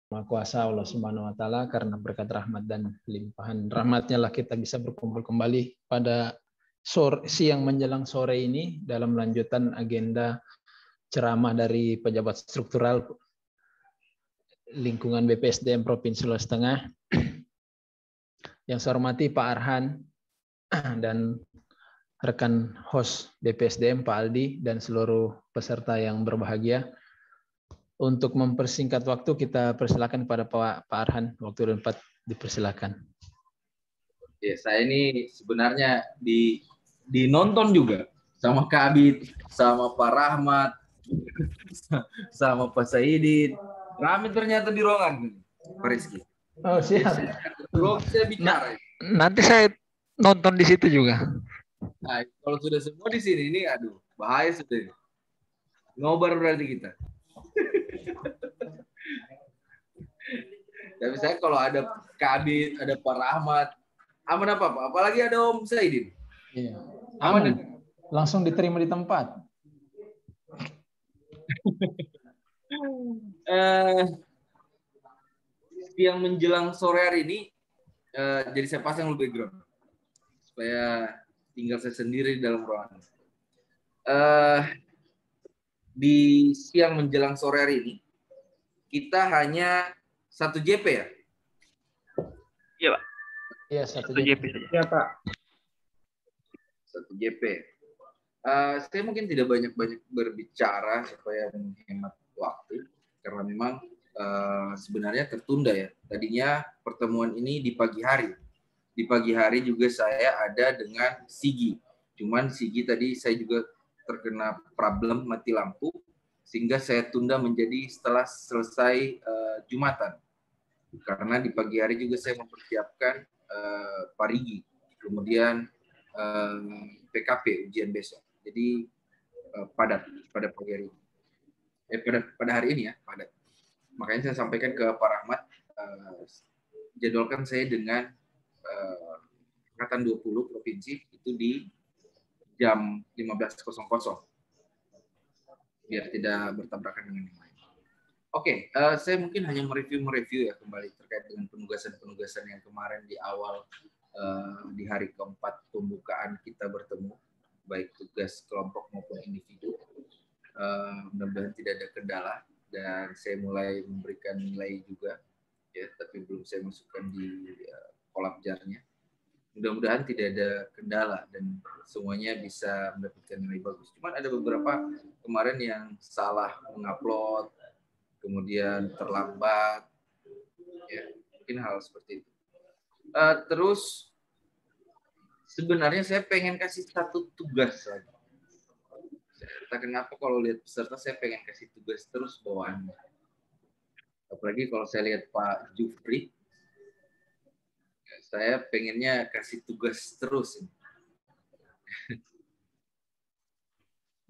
Maha Kuasa Allah Subhanahu wa Ta'ala, karena berkat rahmat dan limpahan rahmatnya lah kita bisa berkumpul kembali pada siang menjelang sore ini dalam lanjutan agenda ceramah dari pejabat struktural lingkungan BPSDM Provinsi Sulawesi Tengah. Yang saya hormati Pak Arhan dan rekan host BPSDM Pak Aldi dan seluruh peserta yang berbahagia. Untuk mempersingkat waktu, kita persilakan kepada Pak Arhan. Waktu dan tempat dipersilakan. Ya, saya ini sebenarnya dinonton juga sama Kak Abid, sama Pak Rahmat, sama Pak Saidin. Rame ternyata di ruangan, Pak Rizky. Oh, siap. Belum saya bicara. Nanti saya nonton di situ juga. Nah, kalau sudah semua di sini, ini aduh, bahaya sudah. Ngobar berarti kita. Tapi saya kalau ada Kabit, ada Pak Rahmat, aman apa Pak? Apalagi ada Om Saidin. Iya. Aman. Langsung diterima di tempat. Yang menjelang sore hari ini, jadi saya pasang dulu background supaya tinggal saya sendiri di dalam ruangan. Di siang menjelang sore hari ini, kita hanya 1 JP ya? Iya, Pak. Iya, 1 JP saja. Iya, Pak. 1 JP. Saya mungkin tidak banyak-banyak berbicara supaya menghemat waktu, karena memang sebenarnya tertunda ya. Tadinya pertemuan ini di pagi hari. Di pagi hari juga saya ada dengan Sigi. Cuman Sigi tadi saya juga terkena problem mati lampu, sehingga saya tunda menjadi setelah selesai Jumatan. Karena di pagi hari juga saya mempersiapkan parigi, kemudian PKP ujian besok. Jadi pada pagi hari ini, pada hari ini ya padat. Makanya saya sampaikan ke Pak Rahmat, jadwalkan saya dengan angkatan 20 provinsi itu di jam 15.00 biar tidak bertabrakan dengan yang lain. Oke, saya mungkin hanya mereview ya kembali terkait dengan penugasan yang kemarin di awal di hari keempat pembukaan kita bertemu, baik tugas kelompok maupun individu. Mudah-mudahan tidak ada kendala dan saya mulai memberikan nilai juga, ya, tapi belum saya masukkan di kolabjarnya. Mudah-mudahan tidak ada kendala dan semuanya bisa mendapatkan nilai bagus. Cuman ada beberapa kemarin yang salah mengupload, kemudian terlambat, ya, mungkin hal seperti itu. Terus sebenarnya saya pengen kasih satu tugas lagi. Entah kenapa kalau lihat peserta saya pengen kasih tugas terus bawaannya. Apalagi kalau saya lihat Pak Jufri, saya pengennya kasih tugas terus.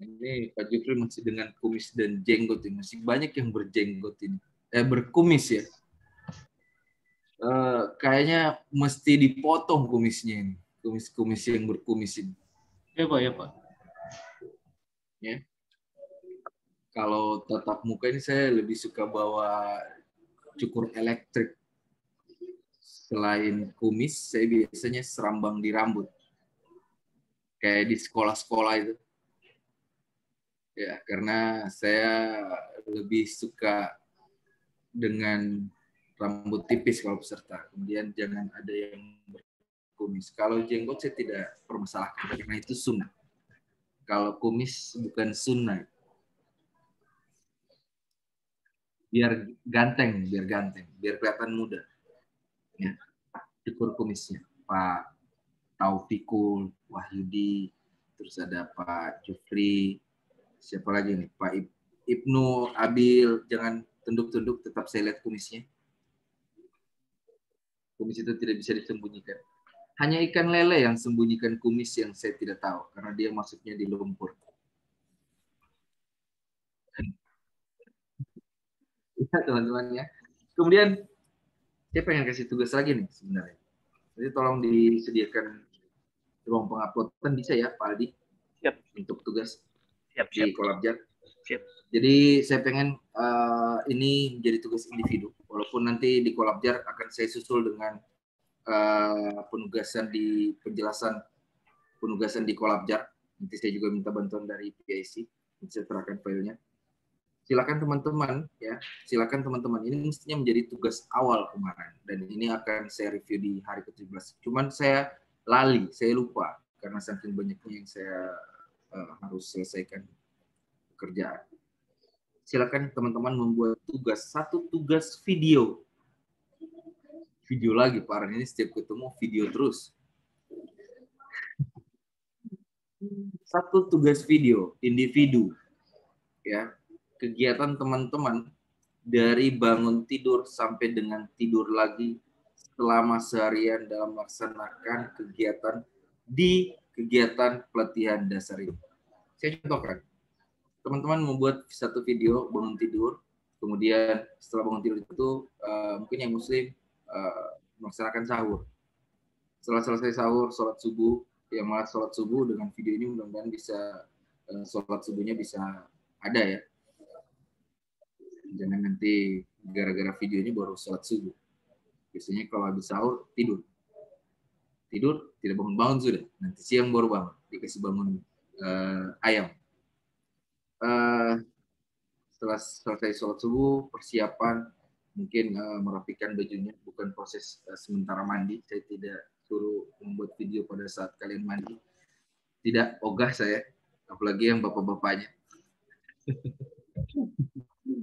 Ini Pak Jufri masih dengan kumis dan jenggot ini. Masih banyak yang berjenggot ini. Berkumis ya. Kayaknya mesti dipotong kumisnya ini. Kumis-kumis yang berkumis ini. Ya, Pak, ya, Pak. Ya. Kalau tatap muka ini saya lebih suka bawa cukur elektrik. Selain kumis, saya biasanya serambang di rambut. Kayak di sekolah-sekolah itu. Ya, karena saya lebih suka dengan rambut tipis kalau peserta. Kemudian jangan ada yang berkumis. Kalau jenggot saya tidak permasalahkan karena itu sunnah. Kalau kumis bukan sunnah. Biar ganteng, biar kelihatan muda. Ya, cukur kumisnya. Pak Taufikul, Wahyudi, terus ada Pak Jufri, siapa lagi nih? Pak Ibnu, Abil, jangan tunduk-tunduk, tetap saya lihat kumisnya. Kumis itu tidak bisa disembunyikan. Hanya ikan lele yang sembunyikan kumis yang saya tidak tahu, karena dia masuknya di lumpur. Ya, teman-teman ya. Kemudian, saya pengen kasih tugas lagi nih sebenarnya. Jadi tolong disediakan ruang penguploadan bisa ya, Pak Aldi? Siap. Untuk tugas Siap. di Kolabjar. Siap. Jadi saya pengen ini menjadi tugas individu, walaupun nanti di Kolabjar akan saya susul dengan penugasan di penjelasan penugasan di Kolabjar. Nanti saya juga minta bantuan dari PIC, saya serahkan filenya. Silakan teman-teman ya, silakan teman-teman, ini mestinya menjadi tugas awal kemarin dan ini akan saya review di hari ke-17. Cuman saya lali, saya lupa karena saking banyaknya yang saya harus selesaikan pekerjaan. Silakan teman-teman membuat satu tugas video. Video lagi, Pak Arhan ini setiap ketemu video terus. Satu tugas video individu ya. Kegiatan teman-teman dari bangun tidur sampai dengan tidur lagi selama seharian dalam melaksanakan kegiatan di kegiatan pelatihan dasar ini. Saya contohkan, teman-teman membuat satu video bangun tidur, kemudian setelah bangun tidur itu mungkin yang muslim melaksanakan sahur. Setelah selesai sahur, sholat subuh, yang malah sholat subuh dengan video ini mudah-mudahan bisa sholat subuhnya bisa ada ya. Jangan nanti gara-gara video ini baru sholat subuh. Biasanya kalau habis sahur, tidur. Tidur, tidak bangun-bangun sudah. Nanti siang baru bangun. Dikasih bangun ayam. Setelah selesai sholat subuh, persiapan, mungkin merapikan bajunya. Bukan proses sementara mandi. Saya tidak suruh membuat video pada saat kalian mandi. Tidak ogah saya. Apalagi yang bapak-bapaknya.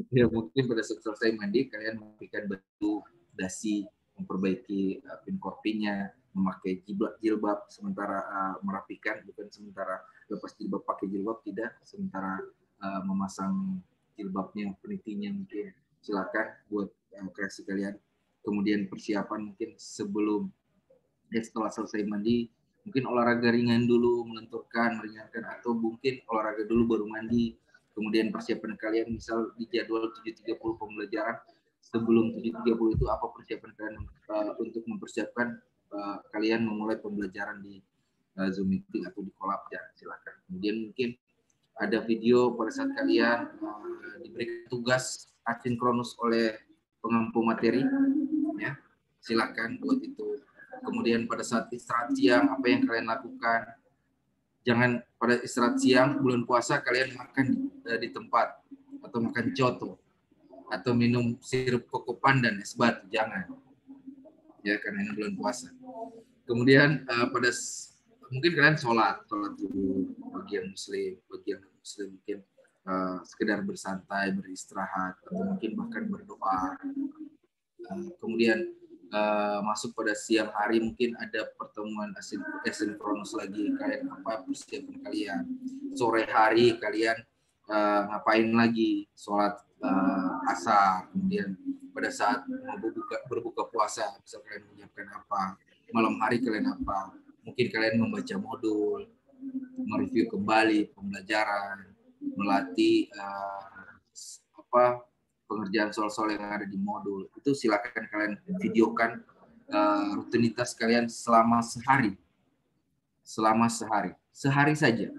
Ya mungkin pada saat selesai mandi kalian memakai baju dasi, memperbaiki pinkorpinya, memakai jilbab sementara merapikan, bukan sementara lepas jilbab pakai jilbab, tidak, sementara memasang jilbabnya, penitinya mungkin silakan buat kreasi kalian. Kemudian persiapan mungkin sebelum setelah selesai mandi mungkin olahraga ringan dulu, melenturkan, meringankan, atau mungkin olahraga dulu baru mandi. Kemudian persiapan kalian misal di jadwal 7.30 pembelajaran, sebelum 7.30 itu apa persiapan kalian untuk mempersiapkan kalian memulai pembelajaran di Zoom meeting atau di Kolabjar, silakan. Kemudian mungkin ada video pada saat kalian diberi tugas asinkronus oleh pengampu materi, ya silakan buat itu. Kemudian pada saat istirahat siang apa yang kalian lakukan? Jangan pada istirahat siang bulan puasa kalian makan di tempat atau makan coto atau minum sirup koko pandan es batu, jangan ya karena ini bulan puasa. Kemudian pada mungkin kalian sholat dulu bagi yang muslim mungkin sekedar bersantai beristirahat atau mungkin bahkan berdoa. Kemudian masuk pada siang hari mungkin ada pertemuan asinkronus lagi, kalian apa persiapan kalian. Sore hari kalian ngapain lagi, sholat asar. Kemudian pada saat mau berbuka puasa bisa kalian menyiapkan apa, malam hari kalian apa, mungkin kalian membaca modul, mereview kembali pembelajaran, melatih pengerjaan soal-soal yang ada di modul. Itu silakan kalian videokan rutinitas kalian selama sehari. Sehari saja.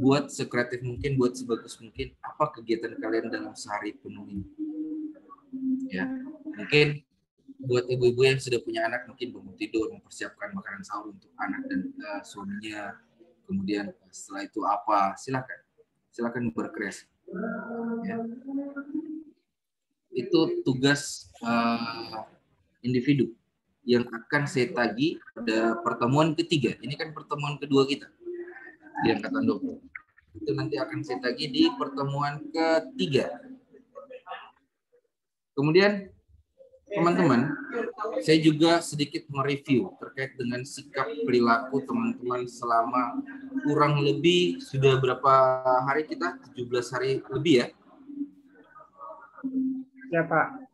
Buat sekreatif mungkin, buat sebagus mungkin apa kegiatan kalian dalam sehari penuh ini. Ya, mungkin buat ibu-ibu yang sudah punya anak mungkin bangun tidur, mempersiapkan makanan sahur untuk anak dan suaminya. Kemudian setelah itu apa? Silakan berkreasi. Ya. Itu tugas individu yang akan saya tagih pada pertemuan ketiga. Ini kan pertemuan kedua kita di Angkatan 20. Itu nanti akan saya tagih di pertemuan ketiga. Kemudian teman-teman, saya juga sedikit mereview terkait dengan sikap perilaku teman-teman selama kurang lebih sudah berapa hari kita? 17 hari lebih ya? Ya Pak.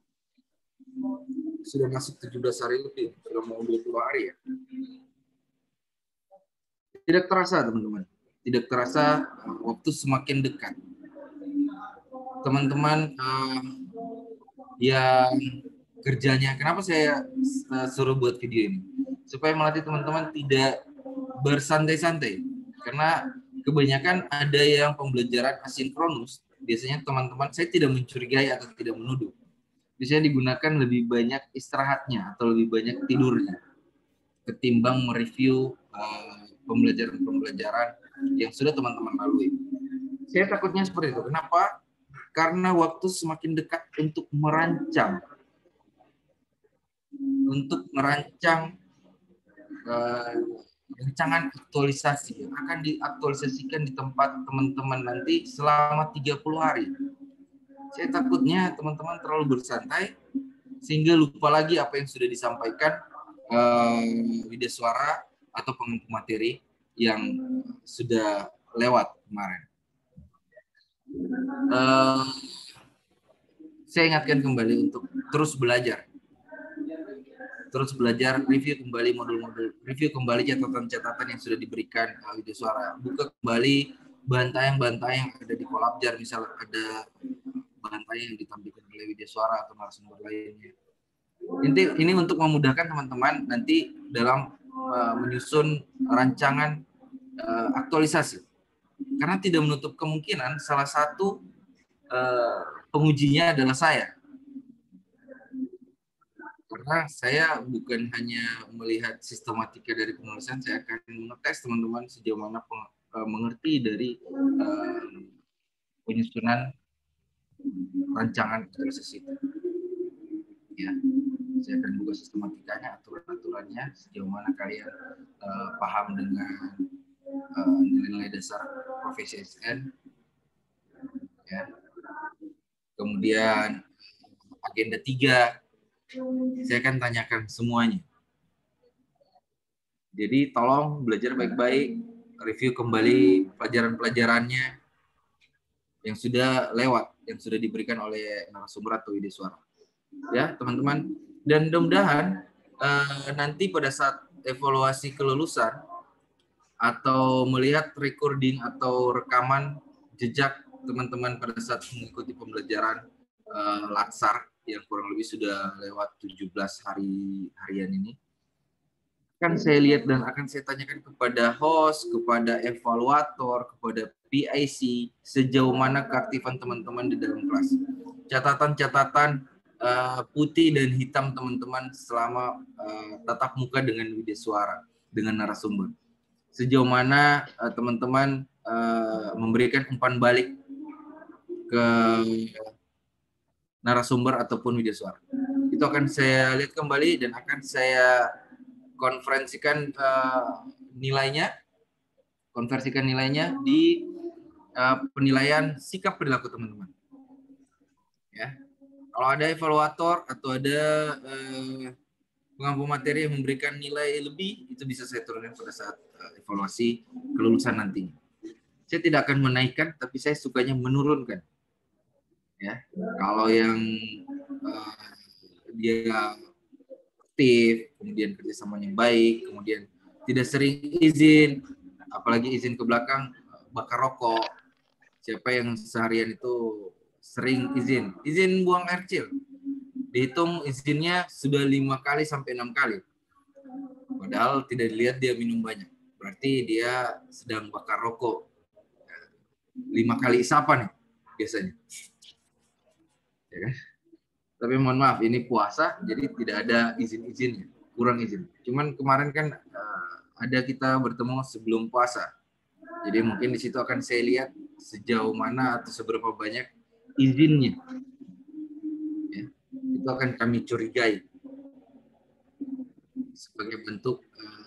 Sudah masuk 17 hari lebih, sudah mau 20 hari ya. Tidak terasa teman-teman, tidak terasa waktu semakin dekat. Teman-teman yang kerjanya, kenapa saya suruh buat video ini? Supaya melatih teman-teman tidak bersantai-santai. Karena kebanyakan ada yang pembelajaran asinkronus. Biasanya teman-teman, saya tidak mencurigai atau tidak menuduh. Biasanya digunakan lebih banyak istirahatnya atau lebih banyak tidurnya ketimbang mereview pembelajaran-pembelajaran yang sudah teman-teman lalui. Saya takutnya seperti itu. Kenapa? Karena waktu semakin dekat untuk merancang rancangan aktualisasi yang akan diaktualisasikan di tempat teman-teman nanti selama 30 hari. Saya takutnya teman-teman terlalu bersantai sehingga lupa lagi apa yang sudah disampaikan Widyaswara atau pengampu materi yang sudah lewat kemarin. Saya ingatkan kembali untuk terus belajar, review kembali modul-modul, review kembali catatan-catatan yang sudah diberikan Widyaswara, buka kembali bantayan-bantayan yang ada di Kolabjar, misalnya ada bantayan yang ditampilkan oleh Widyaswara atau narasumber lainnya. Ini untuk memudahkan teman-teman nanti dalam menyusun rancangan aktualisasi. Karena tidak menutup kemungkinan salah satu pengujinya adalah saya. Karena saya bukan hanya melihat sistematika dari penulisan, saya akan mengetes teman-teman sejauh mana mengerti dari penyusunan rancangan aktualisasi itu. Ya, saya akan buka sistematikanya, aturan-aturannya, sejauh mana kalian paham dengan nilai-nilai dasar profesi SN. Ya. Kemudian agenda 3, saya akan tanyakan semuanya. Jadi tolong belajar baik-baik, review kembali pelajaran-pelajarannya yang sudah lewat, yang sudah diberikan oleh narasumber atau Widyaswara. Ya, teman-teman. Dan mudah-mudahan nanti pada saat evaluasi kelulusan atau melihat recording atau rekaman jejak teman-teman pada saat mengikuti pembelajaran Latsar yang kurang lebih sudah lewat 17 harian ini, akan saya lihat dan akan saya tanyakan kepada host, kepada evaluator, kepada PIC, sejauh mana keaktifan teman-teman di dalam kelas. Catatan-catatan putih dan hitam teman-teman selama tatap muka dengan Widyaswara, dengan narasumber. Sejauh mana teman-teman memberikan umpan balik ke narasumber ataupun Widyaswara. Itu akan saya lihat kembali dan akan saya konversikan nilainya di penilaian sikap perilaku teman-teman. Ya. Kalau ada evaluator atau ada pengampu materi yang memberikan nilai lebih, itu bisa saya turunkan pada saat evaluasi kelulusan nanti. Saya tidak akan menaikkan, tapi saya sukanya menurunkan. Ya, kalau yang dia aktif, kemudian kerjasamanya baik, kemudian tidak sering izin, apalagi izin ke belakang, bakar rokok. Siapa yang seharian itu sering izin buang air kecil, dihitung izinnya sudah 5 kali sampai 6 kali. Padahal tidak dilihat dia minum banyak. Berarti dia sedang bakar rokok 5 kali isapan nih biasanya. Ya kan? Tapi mohon maaf, ini puasa, jadi tidak ada izin-izinnya, kurang izin. Cuman kemarin kan ada kita bertemu sebelum puasa. Jadi mungkin di situ akan saya lihat sejauh mana atau seberapa banyak izinnya. Ya, itu akan kami curigai sebagai bentuk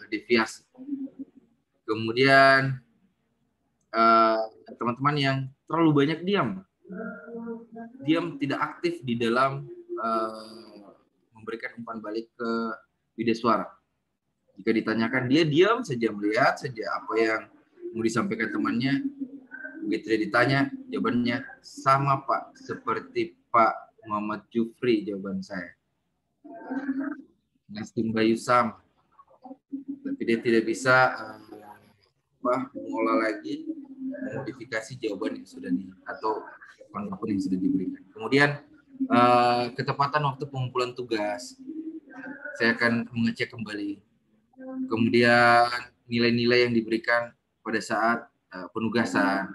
deviasi. Kemudian teman-teman yang terlalu banyak diam tidak aktif di dalam memberikan umpan balik ke Widyaswara. Jika ditanyakan, dia diam saja, melihat saja apa yang mau disampaikan temannya. Begitu dia ditanya, jawabannya sama Pak, seperti Pak Muhammad Jufri jawaban saya. Nastim Bayu sama. Tapi dia tidak bisa mengolah lagi, memodifikasi jawaban yang sudah atau apapun yang sudah diberikan. Kemudian ketepatan waktu pengumpulan tugas, saya akan mengecek kembali. Kemudian nilai-nilai yang diberikan pada saat penugasan.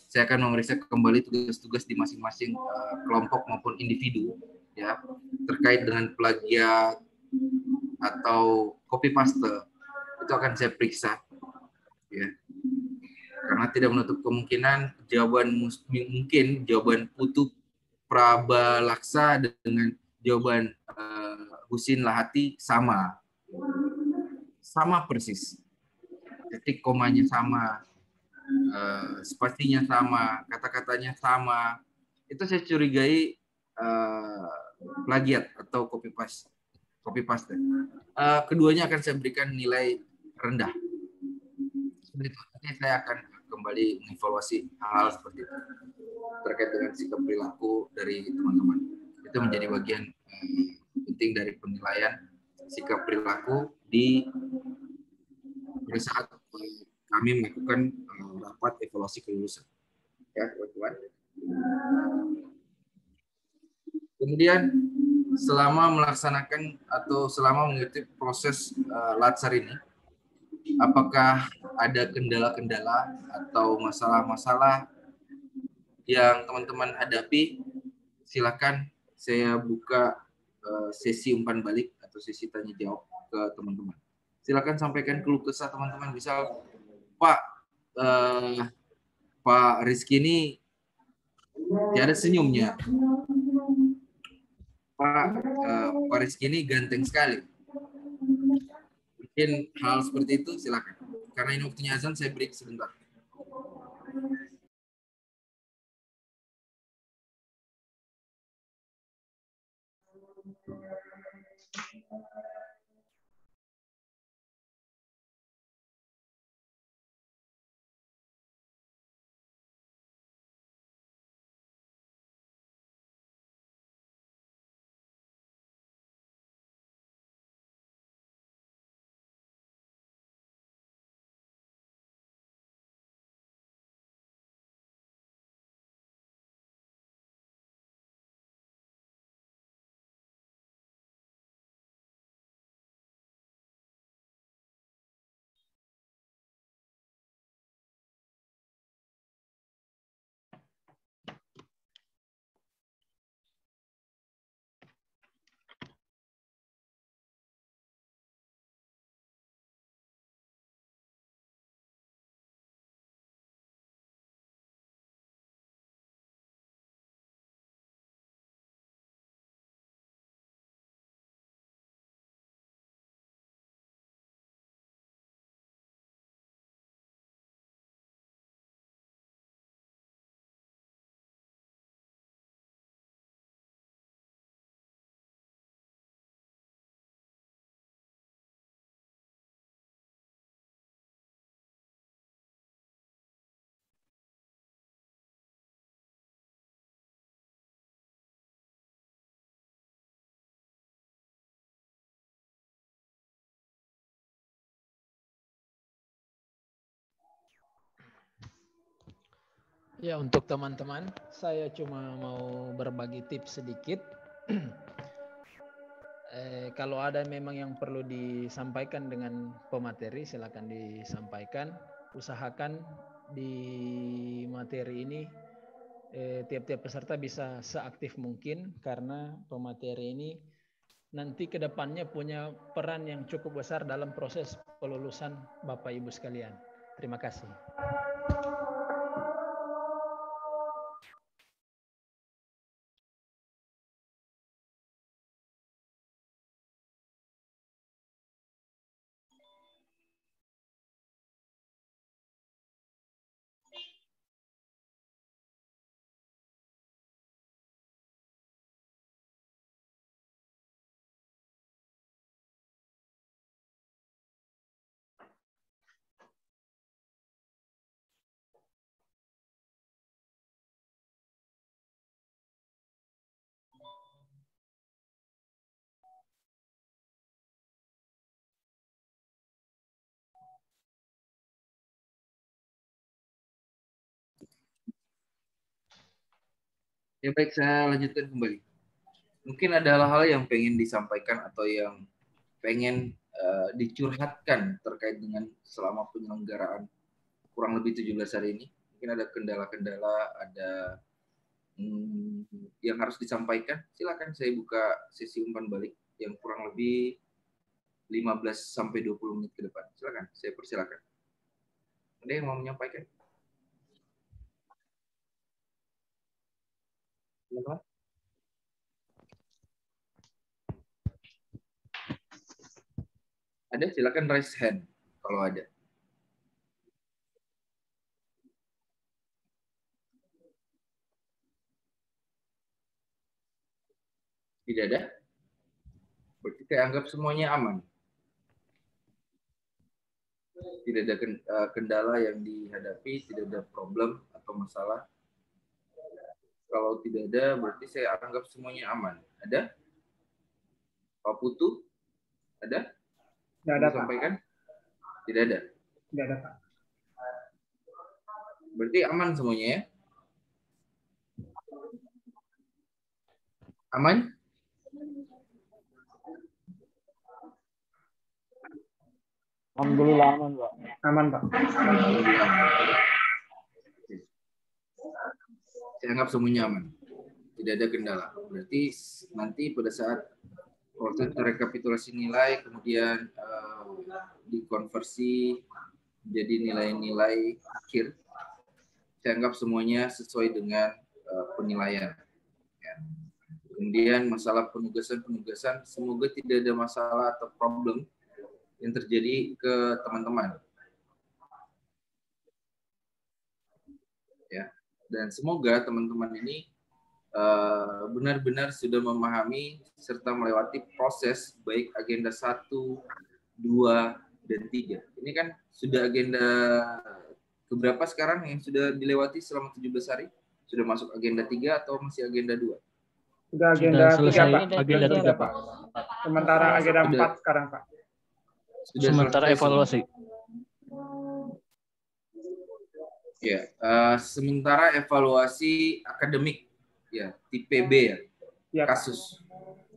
Saya akan memeriksa kembali tugas-tugas di masing-masing kelompok maupun individu, ya, terkait dengan plagiat atau copy paste. Itu akan saya periksa, ya. Karena tidak menutup kemungkinan jawaban Putu Prabalaksa dengan jawaban Husin Lahati sama persis, titik komanya sama, spasinya sama, kata-katanya sama. Itu saya curigai plagiat atau copy paste. Keduanya akan saya berikan nilai rendah. Nanti saya akan kembali mengevaluasi hal seperti itu terkait dengan sikap perilaku dari teman-teman. Itu menjadi bagian penting dari penilaian sikap perilaku pada saat kami melakukan rapat evaluasi kelulusan, ya teman-teman. Kemudian selama melaksanakan atau selama mengikuti proses latsar ini, apakah ada kendala-kendala atau masalah-masalah yang teman-teman hadapi? Silakan saya buka sesi umpan balik atau sesi tanya jawab ke teman-teman. Silakan sampaikan keluh kesah teman-teman. Misal, Pak Rizky ini tiada senyumnya. Pak Rizky ini ganteng sekali. Mungkin hal seperti itu silakan. Karena ini waktunya azan, saya break sebentar. Ya, untuk teman-teman, saya cuma mau berbagi tips sedikit. Kalau ada memang yang perlu disampaikan dengan pemateri, silakan disampaikan. Usahakan di materi ini tiap-tiap peserta bisa seaktif mungkin, karena pemateri ini nanti ke depannya punya peran yang cukup besar dalam proses kelulusan Bapak Ibu sekalian. Terima kasih. Ya baik, saya lanjutkan kembali. Mungkin ada hal-hal yang pengen disampaikan atau yang pengen dicurhatkan terkait dengan selama penyelenggaraan kurang lebih 17 hari ini. Mungkin ada kendala-kendala, ada yang harus disampaikan. Silakan saya buka sesi umpan balik yang kurang lebih 15 sampai 20 menit ke depan. Silakan, saya persilakan. Ada yang mau menyampaikan? Silakan. Ada, silakan raise hand kalau ada. Tidak ada? Berarti saya anggap semuanya aman. Tidak ada kendala yang dihadapi, tidak ada problem atau masalah. Kalau tidak ada, berarti saya anggap semuanya aman. Ada? Pak Putu? Ada? Tidak ada, Pak. Sampaikan? Tidak ada? Tidak ada, Pak. Berarti aman semuanya ya? Aman? Alhamdulillah aman, Pak. Aman, Pak. Saya anggap semuanya aman. Tidak ada kendala. Berarti nanti pada saat proses rekapitulasi nilai, kemudian dikonversi menjadi nilai-nilai akhir, saya anggap semuanya sesuai dengan penilaian. Ya. Kemudian masalah penugasan, semoga tidak ada masalah atau problem yang terjadi ke teman-teman. Ya. Dan semoga teman-teman ini benar-benar sudah memahami serta melewati proses baik agenda 1, 2, dan 3. Ini kan sudah agenda keberapa sekarang yang sudah dilewati selama 17 hari? Sudah masuk agenda 3 atau masih agenda 2? Sudah agenda 3, Pak. Agenda 3, Pak. Sementara agenda 4 sekarang, Pak. Sudah sementara evaluasi. Ya, sementara evaluasi akademik, ya, tipe B ya, Ya, kasus.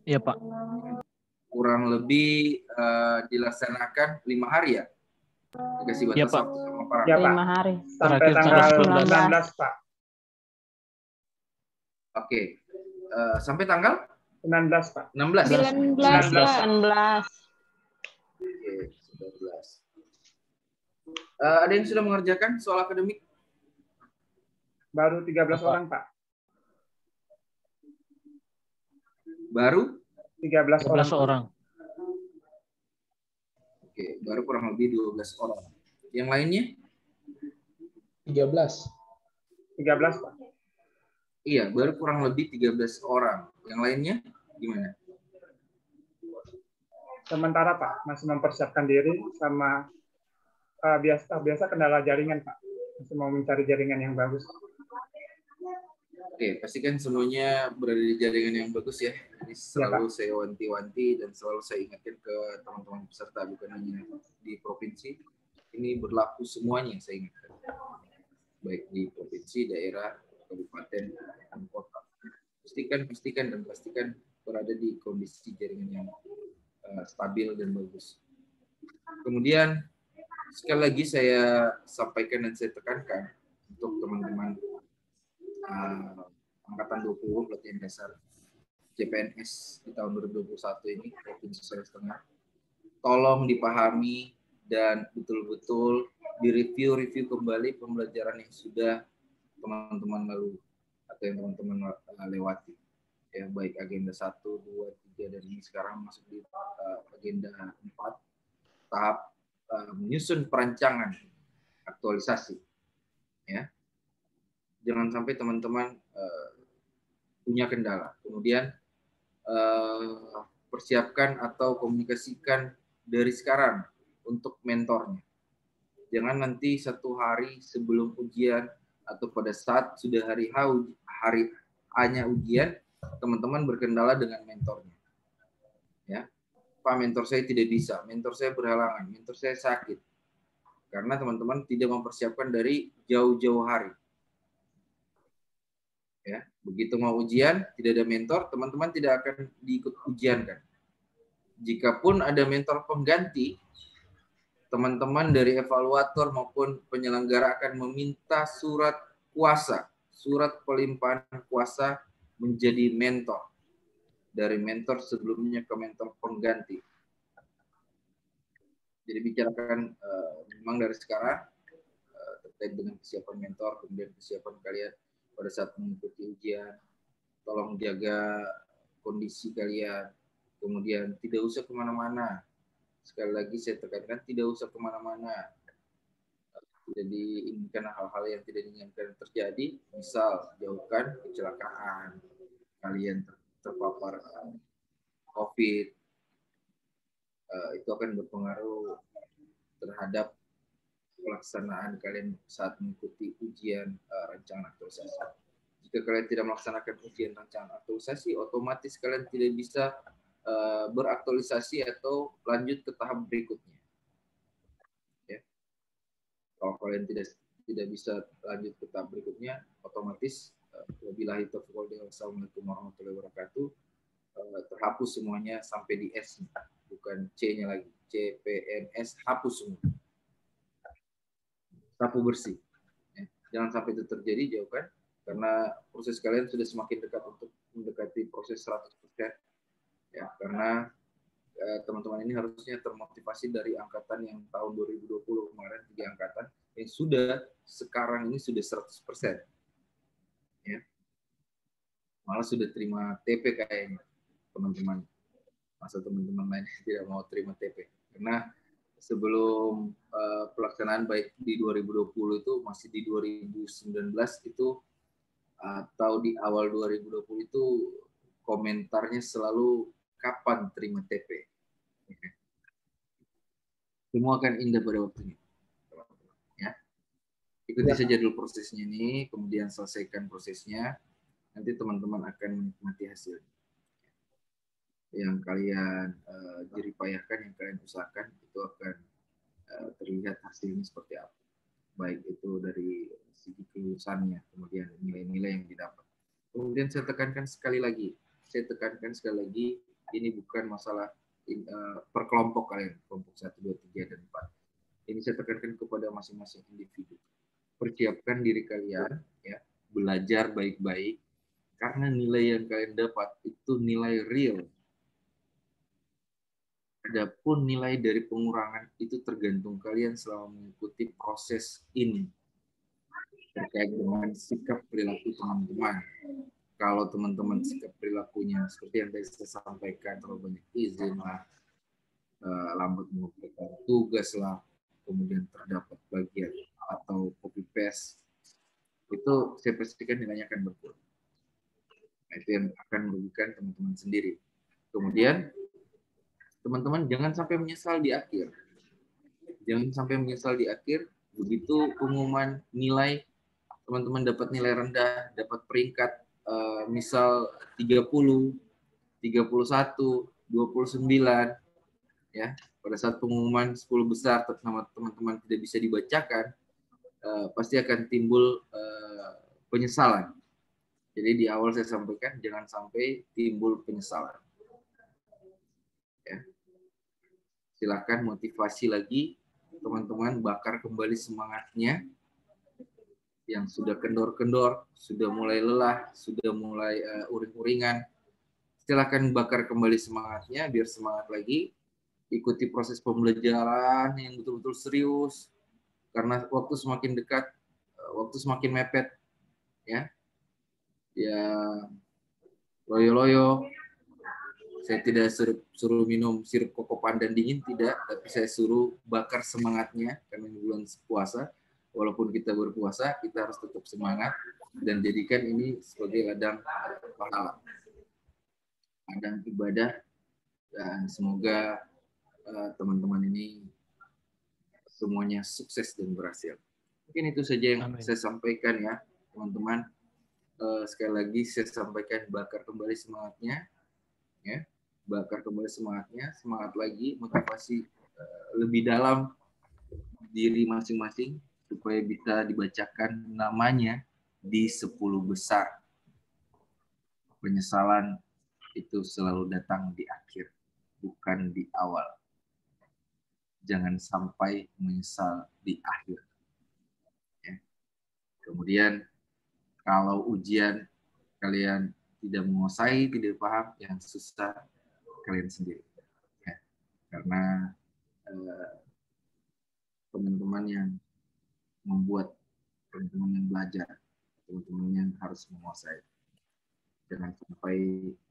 Iya, Pak. Kurang lebih dilaksanakan 5 hari ya? Dikasih batas Ya, Pak. waktu sama para. Ya, Pak. 5 hari. Sampai Terakhir tanggal 19. 19, Pak. Oke. Sampai tanggal 19, Pak. 16. 19, Pak. 19. Oke, 19. Ada yang sudah mengerjakan soal akademik? Baru 13 orang, Pak. Baru? 13 11 orang. Oke, baru kurang lebih 12 orang. Yang lainnya? 13. 13, Pak. Iya, baru kurang lebih 13 orang. Yang lainnya gimana? Sementara, Pak, masih mempersiapkan diri sama biasa kendala jaringan, Pak. Masih mau mencari jaringan yang bagus. Oke, pastikan semuanya berada di jaringan yang bagus ya. Jadi selalu saya wanti-wanti dan selalu saya ingatkan ke teman-teman peserta, bukan hanya di provinsi. Ini berlaku semuanya, saya ingatkan. Baik di provinsi, daerah, kabupaten, dan kota. Pastikan berada di kondisi jaringan yang stabil dan bagus. Kemudian, sekali lagi saya sampaikan dan saya tekankan untuk teman-teman angkatan 20 pelatihan dasar CPNS di tahun 2021 ini Provinsi Sulawesi Tengah, tolong dipahami dan betul-betul direview kembali pembelajaran yang sudah teman-teman lalu atau yang teman-teman lewati, ya, baik agenda 1, 2, 3 dan ini sekarang masuk di agenda 4 tahap menyusun perancangan aktualisasi, ya. Jangan sampai teman-teman punya kendala. Kemudian persiapkan atau komunikasikan dari sekarang untuk mentornya. Jangan nanti 1 hari sebelum ujian atau pada saat sudah hari A-nya ujian, teman-teman berkendala dengan mentornya. Ya, Pak, mentor saya tidak bisa, mentor saya berhalangan, mentor saya sakit. Karena teman-teman tidak mempersiapkan dari jauh-jauh hari. Ya, begitu mau ujian, tidak ada mentor, teman-teman tidak akan diikut ujian kan. Jikapun ada mentor pengganti, teman-teman dari evaluator maupun penyelenggara akan meminta surat kuasa, surat pelimpahan kuasa menjadi mentor. Dari mentor sebelumnya ke mentor pengganti. Jadi bicarakan memang dari sekarang terkait dengan kesiapan mentor, kemudian kesiapan kalian pada saat mengikuti ujian. Tolong jaga kondisi kalian, kemudian tidak usah kemana-mana. Sekali lagi saya tekankan, tidak usah kemana-mana. Tidak diinginkan hal-hal yang tidak diinginkan terjadi, misal jauhkan kecelakaan, kalian terpapar COVID, itu akan berpengaruh terhadap pelaksanaan kalian saat mengikuti ujian rancangan aktualisasi. Jika kalian tidak melaksanakan ujian rancangan aktualisasi, otomatis kalian tidak bisa beraktualisasi atau lanjut ke tahap berikutnya. Ya. Kalau kalian tidak bisa lanjut ke tahap berikutnya, otomatis wabillahi taufiq wal hidayah. Wassalamualaikum warahmatullahi wabarakatuh. Terhapus semuanya sampai di S, bukan C-nya lagi. CPNS hapus semua. Sapu bersih. Ya. Jangan sampai itu terjadi, jauhkan. Karena proses kalian sudah semakin dekat untuk mendekati proses 100%. Ya, karena teman-teman ini harusnya termotivasi dari angkatan yang tahun 2020 kemarin 3 angkatan yang sudah sekarang ini sudah 100%. Ya. Malah sudah terima TP kayaknya teman-teman. Masa teman-teman lain tidak mau terima TP. Karena sebelum pelaksanaan baik di 2020 itu masih di 2019 itu atau di awal 2020 itu komentarnya selalu kapan terima TP. Semua akan indah pada waktunya. Ya. Ikuti saja dulu prosesnya ini, kemudian selesaikan prosesnya, nanti teman-teman akan menikmati hasil. Yang kalian jeripayahkan, yang kalian usahakan, itu akan terlihat hasilnya seperti apa. Baik itu dari segi kelulusannya, kemudian nilai-nilai yang didapat. Kemudian saya tekankan sekali lagi, ini bukan masalah per kelompok kalian, kelompok 1, 2, 3, dan 4. Ini saya tekankan kepada masing-masing individu. Persiapkan diri kalian, ya, belajar baik-baik, karena nilai yang kalian dapat itu nilai real. Adapun nilai dari pengurangan itu tergantung kalian selama mengikuti proses ini. Terkait dengan sikap perilaku teman-teman. Kalau teman-teman sikap perilakunya seperti yang tadi saya sampaikan, terlalu banyak izin lah, lambat mengumpulkan tugas lah, kemudian terdapat bagian atau copy paste, itu saya pastikan nilainya akan berkurang. Nah, itu yang akan merugikan teman-teman sendiri. Kemudian teman-teman jangan sampai menyesal di akhir. Jangan sampai menyesal di akhir. Begitu pengumuman nilai, teman-teman dapat nilai rendah, dapat peringkat misal 30, 31, 29, ya. Pada saat pengumuman 10 besar nama teman-teman tidak bisa dibacakan, pasti akan timbul penyesalan. Jadi di awal saya sampaikan jangan sampai timbul penyesalan. Ya. Silakan motivasi lagi teman-teman, bakar kembali semangatnya. Yang sudah kendor-kendor, sudah mulai lelah, sudah mulai uring-uringan, silakan bakar kembali semangatnya biar semangat lagi. Ikuti proses pembelajaran yang betul-betul serius, karena waktu semakin dekat, waktu semakin mepet, ya. Ya, loyo-loyo. Saya tidak suruh minum sirup koko pandan dingin, tidak, tapi saya suruh bakar semangatnya karena bulan puasa. Walaupun kita berpuasa, kita harus tetap semangat dan jadikan ini sebagai ladang pahala, ladang ibadah, dan semoga teman-teman ini semuanya sukses dan berhasil. Mungkin itu saja yang saya sampaikan ya, teman-teman. Sekali lagi saya sampaikan, bakar kembali semangatnya, ya. Bakar kembali semangatnya, semangat lagi, motivasi lebih dalam diri masing-masing supaya bisa dibacakan namanya di 10 besar. Penyesalan itu selalu datang di akhir, bukan di awal. jangan sampai menyesal di akhir. Ya. Kemudian kalau ujian kalian tidak menguasai, tidak paham, yang susah kalian sendiri. Ya. Karena teman-teman yang membuat, teman-teman yang belajar, teman-teman yang harus menguasai. Jangan sampai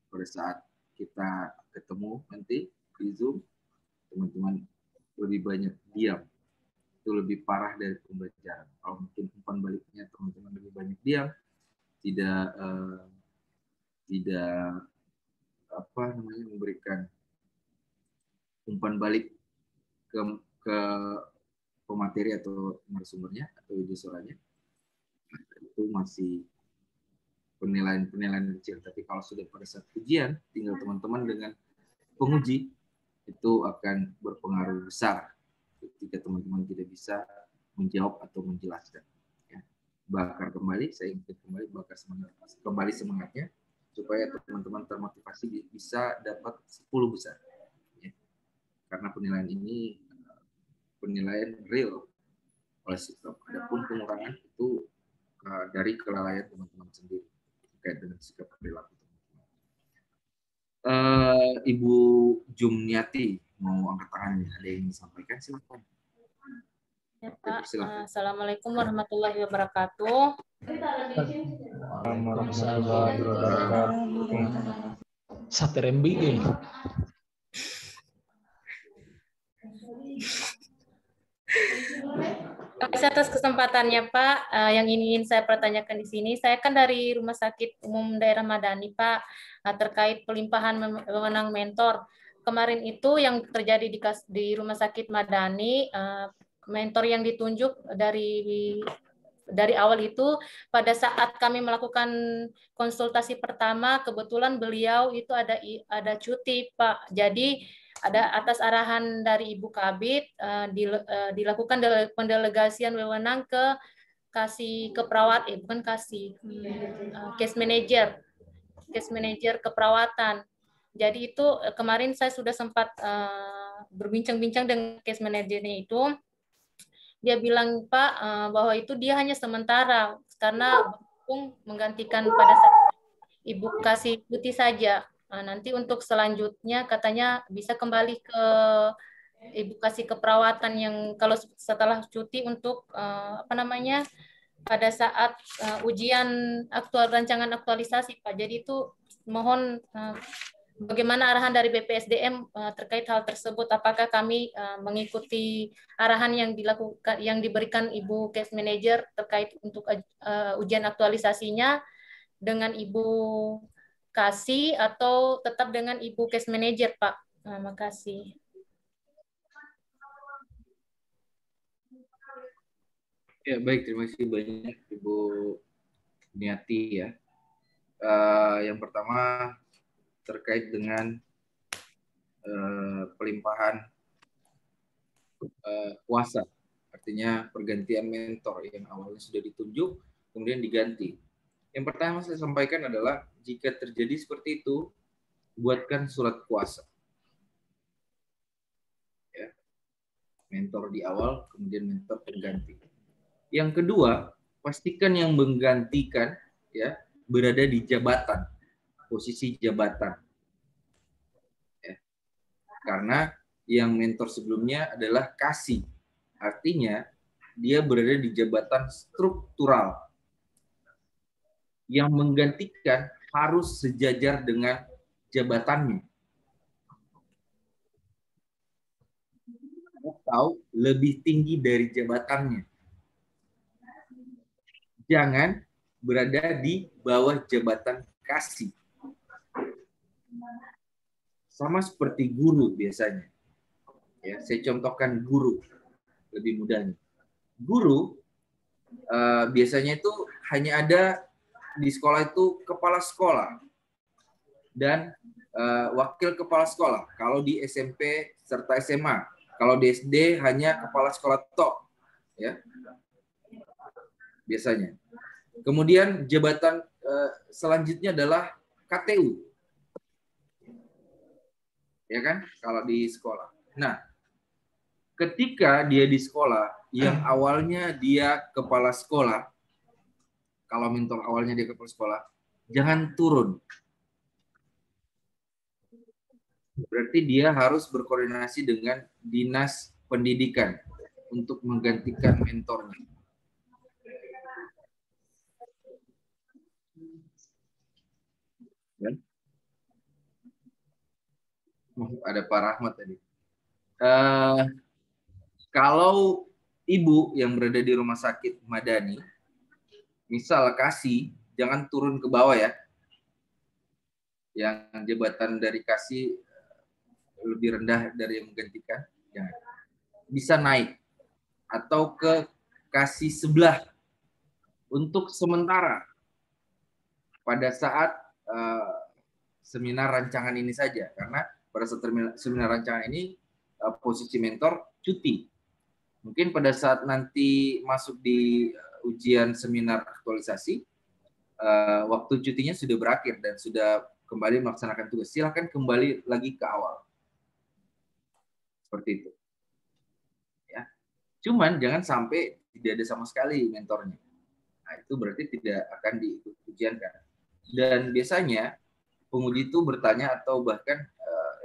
pada saat kita ketemu nanti di Zoom, teman-teman lebih banyak diam. Itu lebih parah dari pembelajaran. Kalau mungkin umpan baliknya teman-teman lebih banyak diam, tidak memberikan umpan balik ke pemateri atau narasumbernya atau video suaranya, itu masih penilaian kecil. Tapi kalau sudah pada saat ujian, tinggal teman-teman dengan penguji, itu akan berpengaruh besar ketika teman-teman tidak bisa menjawab atau menjelaskan. Ya. Bakar kembali, saya ingin kembali bakar semangatnya, supaya teman-teman termotivasi bisa dapat 10 besar. Ya. Karena penilaian ini penilaian real oleh sistem. Adapun pengurangan itu dari kelalaian teman-teman sendiri terkait dengan sikap perilaku teman-teman. Ibu Jumniati mau angkat tangannya, ada yang disampaikan, silakan. Ya, Pak. Assalamualaikum warahmatullahi wabarakatuh. Waalaikumsalam warahmatullahi wabarakatuh. Saterembi. Terima kasih atas kesempatannya, Pak. Yang ingin saya pertanyakan di sini, saya kan dari Rumah Sakit Umum Daerah Madani, Pak, terkait pelimpahan wewenang mentor. Kemarin itu yang terjadi di Rumah Sakit Madani, mentor yang ditunjuk dari awal itu, pada saat kami melakukan konsultasi pertama, kebetulan beliau itu ada cuti, Pak. Jadi ada atas arahan dari Ibu Kabid dilakukan pendelegasian wewenang ke case manager keperawatan. Jadi itu kemarin saya sudah sempat berbincang-bincang dengan case manajernya itu. Dia bilang, Pak, bahwa itu dia hanya sementara karena menggantikan pada saat Ibu kasih cuti saja. Nanti untuk selanjutnya katanya bisa kembali ke Ibu kasih keperawatan yang kalau setelah cuti untuk pada saat ujian rancangan aktualisasi, Pak. Jadi itu mohon bagaimana arahan dari BPSDM terkait hal tersebut? Apakah kami mengikuti arahan yang diberikan Ibu Case Manager terkait untuk ujian aktualisasinya dengan Ibu Kasih atau tetap dengan Ibu Case Manager, Pak? Terima kasih. Ya, baik, terima kasih banyak Ibu Niati ya. Yang pertama terkait dengan pelimpahan kuasa, artinya pergantian mentor yang awalnya sudah ditunjuk kemudian diganti. Yang pertama saya sampaikan adalah jika terjadi seperti itu, buatkan surat kuasa. Ya. Mentor di awal, kemudian mentor pengganti. Yang kedua, pastikan yang menggantikan ya berada di jabatan, posisi jabatan. Ya. Karena yang mentor sebelumnya adalah kasih. Artinya dia berada di jabatan struktural. Yang menggantikan harus sejajar dengan jabatannya. Atau lebih tinggi dari jabatannya. Jangan berada di bawah jabatan kasih. Sama seperti guru biasanya. Ya, saya contohkan guru lebih mudahnya. Guru biasanya itu hanya ada di sekolah itu kepala sekolah dan wakil kepala sekolah. Kalau di SMP serta SMA, kalau di SD hanya kepala sekolah tok, ya biasanya. Kemudian jabatan selanjutnya adalah KTU, ya kan? Kalau di sekolah. Nah, ketika dia di sekolah, yang awalnya dia kepala sekolah, kalau mentor awalnya dia kepala sekolah, jangan turun. Berarti dia harus berkoordinasi dengan dinas pendidikan untuk menggantikan mentornya. Ya. Ada Pak Rahmat tadi. Kalau ibu yang berada di rumah sakit Madani, misal kasih, jangan turun ke bawah ya. Yang jabatan dari kasih lebih rendah dari yang menggantikan, jangan. Bisa naik atau ke kasih sebelah untuk sementara pada saat seminar rancangan ini saja, karena pada saat seminar rancangan ini posisi mentor cuti. Mungkin pada saat nanti masuk di ujian seminar aktualisasi, waktu cutinya sudah berakhir dan sudah kembali melaksanakan tugas. Silakan kembali lagi ke awal. Seperti itu. Ya. Cuman jangan sampai tidak ada sama sekali mentornya. Nah, itu berarti tidak akan diujiankan. Dan biasanya penguji itu bertanya atau bahkan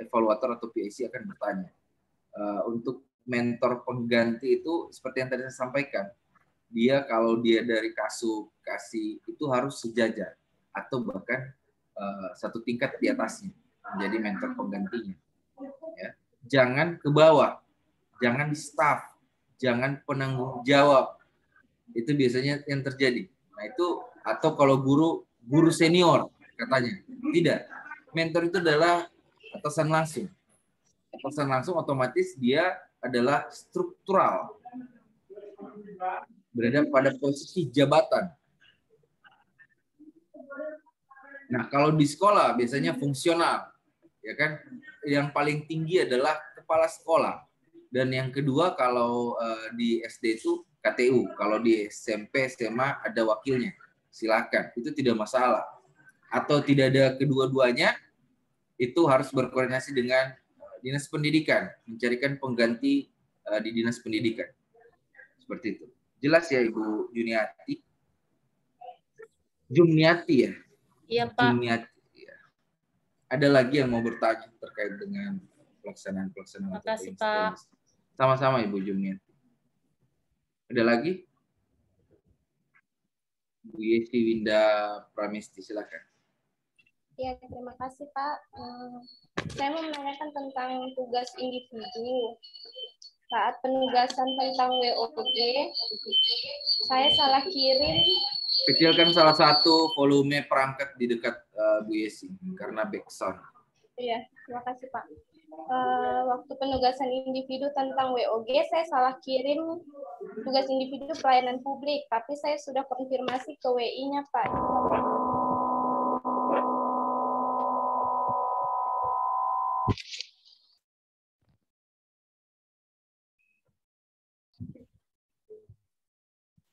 evaluator atau PIC akan bertanya. Untuk mentor pengganti itu seperti yang tadi saya sampaikan, dia kalau dia dari kasih itu harus sejajar atau bahkan satu tingkat di atasnya menjadi mentor penggantinya. Ya. Jangan ke bawah, jangan staff, jangan penanggung jawab. Itu biasanya yang terjadi. Nah itu, atau kalau guru senior katanya, tidak. Mentor itu adalah atasan langsung. Atasan langsung otomatis dia adalah struktural, berada pada posisi jabatan. Nah, kalau di sekolah biasanya fungsional, ya kan? Yang paling tinggi adalah kepala sekolah, dan yang kedua kalau di SD itu KTU, kalau di SMP SMA ada wakilnya, silakan, itu tidak masalah. Atau tidak ada kedua-duanya, itu harus berkoordinasi dengan dinas pendidikan, mencarikan pengganti di dinas pendidikan. Seperti itu. Jelas ya Ibu Jumniati ya? Iya Pak. Jumniati. Ya. Ada lagi yang mau bertanya terkait dengan pelaksanaan. Terima kasih Pak. Sama-sama Ibu Jumniati. Ada lagi? Bu Yesi Winda Pramesti, silakan. Ya, terima kasih Pak. Saya mau menanyakan tentang tugas individu. Saat penugasan tentang WOG, saya salah kirim. Kecilkan salah satu volume perangkat di dekat Bu Yesi, karena backsound. Iya, terima kasih Pak. Waktu penugasan individu tentang WOG, saya salah kirim tugas individu pelayanan publik, tapi saya sudah konfirmasi ke WI-nya Pak.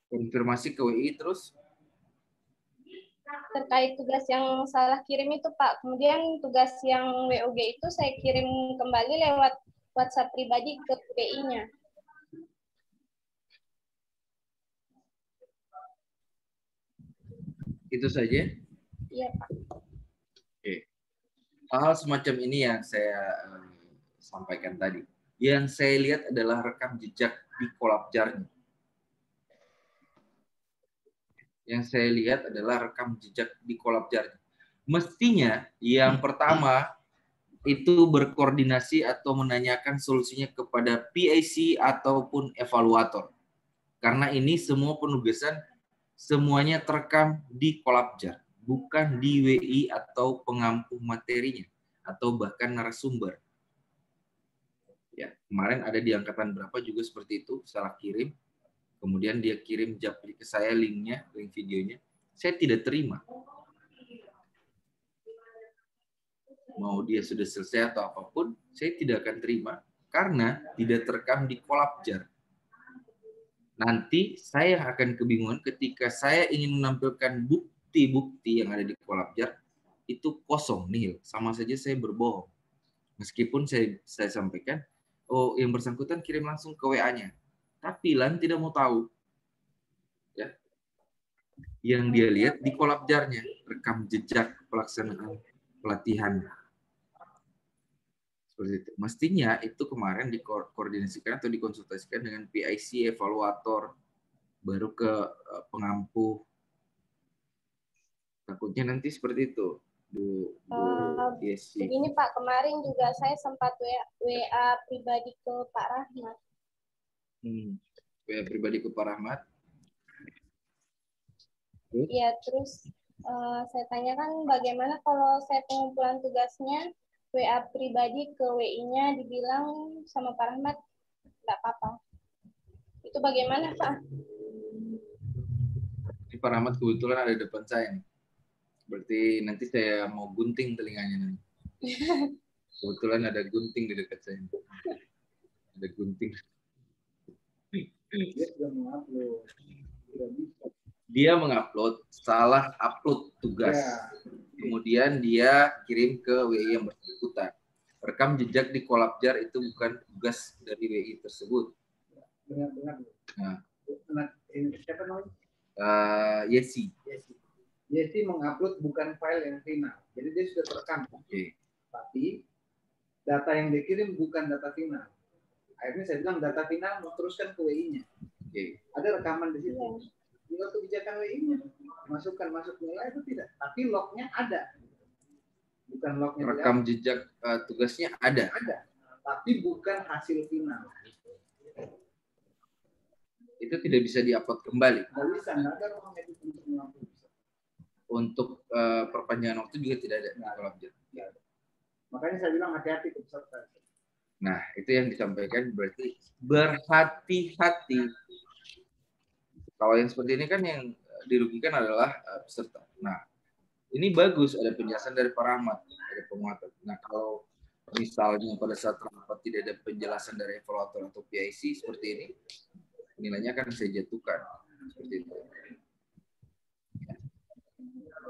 Konfirmasi ke WI terus? Terkait tugas yang salah kirim itu Pak, kemudian tugas yang WOG itu saya kirim kembali lewat WhatsApp pribadi ke WI-nya. Itu saja? Iya Pak. Oke. Hal semacam ini yang saya sampaikan tadi. Yang saya lihat adalah rekam jejak di Kolabjarnya. Yang saya lihat adalah rekam jejak di Kolabjarnya. Mestinya yang pertama itu berkoordinasi atau menanyakan solusinya kepada PIC ataupun evaluator. Karena ini semua penugasan semuanya terekam di Kolabjar, bukan di WI atau pengampu materinya atau bahkan narasumber. Ya, kemarin ada di angkatan berapa juga seperti itu, salah kirim. Kemudian dia kirim japri ke saya linknya, link videonya. Saya tidak terima. Mau dia sudah selesai atau apapun, saya tidak akan terima karena tidak terekam di Kolabjar. Nanti saya akan kebingungan ketika saya ingin menampilkan bukti-bukti yang ada di Kolabjar itu kosong, nihil. Sama saja saya berbohong. Meskipun saya sampaikan oh yang bersangkutan kirim langsung ke WA-nya. Tapi Lan tidak mau tahu. Ya. Yang dia lihat di kolab jarnya, rekam jejak pelaksanaan pelatihan. Seperti itu. Mestinya itu kemarin dikoordinasikan atau dikonsultasikan dengan PIC, evaluator, baru ke pengampu. Takutnya nanti seperti itu. Begini Pak, kemarin juga saya sempat WA pribadi ke Pak Rahmat. WA pribadi ke Pak Rahmat. Iya, terus saya tanyakan bagaimana kalau saya pengumpulan tugasnya WA pribadi ke WI-nya dibilang sama Pak Rahmat nggak apa-apa. Itu bagaimana Pak? Ini Pak Rahmat kebetulan ada di depan saya nih. Berarti nanti saya mau gunting telinganya nanti. Kebetulan ada gunting di dekat saya. Ada gunting. Dia mengupload, salah upload tugas. Kemudian dia kirim ke WI yang bersangkutan. Rekam jejak di kolab jar itu bukan tugas dari WI tersebut. Benar-benar. Nah, Siapa namanya? Yesi. Yesi mengupload bukan file yang final. Jadi dia sudah terekam. Oke. Tapi data yang dikirim bukan data final. Akhirnya saya bilang data final mau teruskan ke WI-nya. Oke. Ada rekaman di situ. Tinggal kebijakan WI-nya. Masuk nilai itu tidak. Tapi lognya ada. Bukan lognya. Rekam jejak tugasnya ada. Ada. Tapi bukan hasil final. Itu tidak bisa diupload kembali. Nggak bisa. Nggak ada ruang edit untuk mengupload. Untuk perpanjangan waktu juga tidak ada. Makanya saya bilang hati-hati ke peserta. Nah, itu yang disampaikan berarti berhati-hati. Kalau yang seperti ini kan yang dirugikan adalah peserta. Nah, ini bagus ada penjelasan dari Pak Rahmat, ada penguatan. Nah, kalau misalnya pada saat rapat tidak ada penjelasan dari evaluator atau PIC seperti ini, nilainya akan saya jatuhkan. Seperti itu.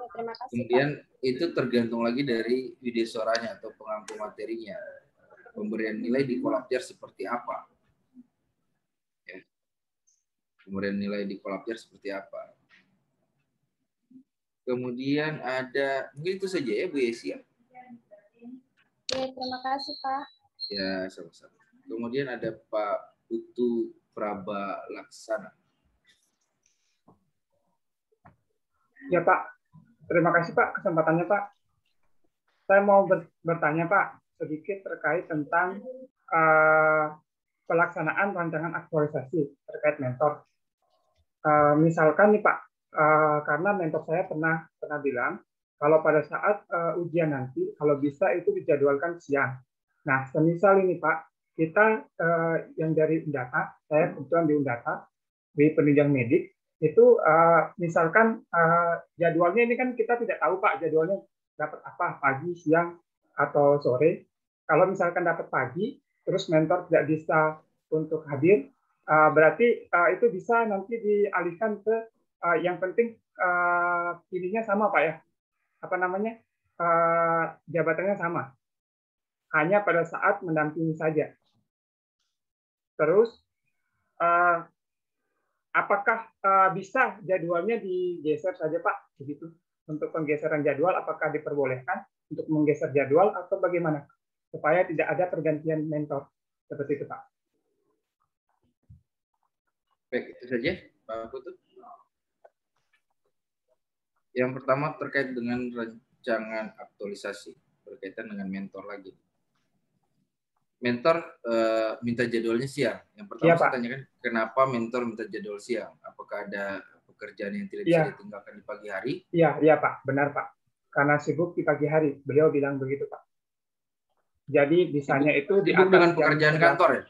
Terima kasih, Kemudian itu tergantung lagi dari video suaranya atau pengampu materinya. Pemberian nilai di kolab jar seperti apa? Ya. Pemberian nilai di kolab jar seperti apa? Kemudian ada, mungkin itu saja ya Bu Yesi ya? Ya, terima kasih Pak. Ya, sama-sama. Kemudian ada Pak Putu Praba Laksana. Ya Pak, terima kasih Pak kesempatannya Pak. Saya mau bertanya Pak sedikit terkait tentang pelaksanaan rancangan aktualisasi terkait mentor. Misalkan nih Pak, karena mentor saya pernah bilang kalau pada saat ujian nanti kalau bisa itu dijadwalkan siang. Nah, semisal ini Pak, kita yang dari Undata, saya kebetulan di Undata di penunjang medik itu misalkan jadwalnya ini kan kita tidak tahu Pak jadwalnya dapat apa pagi, siang atau sore. Kalau misalkan dapat pagi, terus mentor tidak bisa untuk hadir, berarti itu bisa nanti dialihkan ke yang penting ininya sama Pak ya, apa namanya jabatannya sama, hanya pada saat mendampingi saja. Terus apakah bisa jadwalnya digeser saja Pak? Begitu. Untuk penggeseran jadwal, apakah diperbolehkan untuk menggeser jadwal atau bagaimana? Supaya tidak ada pergantian mentor. Seperti itu Pak. Baik, itu saja Pak Putu. Yang pertama terkait dengan rancangan aktualisasi berkaitan dengan mentor lagi. Mentor minta jadwalnya siang. Yang pertama saya tanyakan kenapa mentor minta jadwal siang? Apakah ada pekerjaan yang tidak bisa ditinggalkan di pagi hari? Iya Pak, benar Pak. Karena sibuk di pagi hari. Beliau bilang begitu Pak. Jadi bisanya itu di atas dengan pekerjaan kantor ya?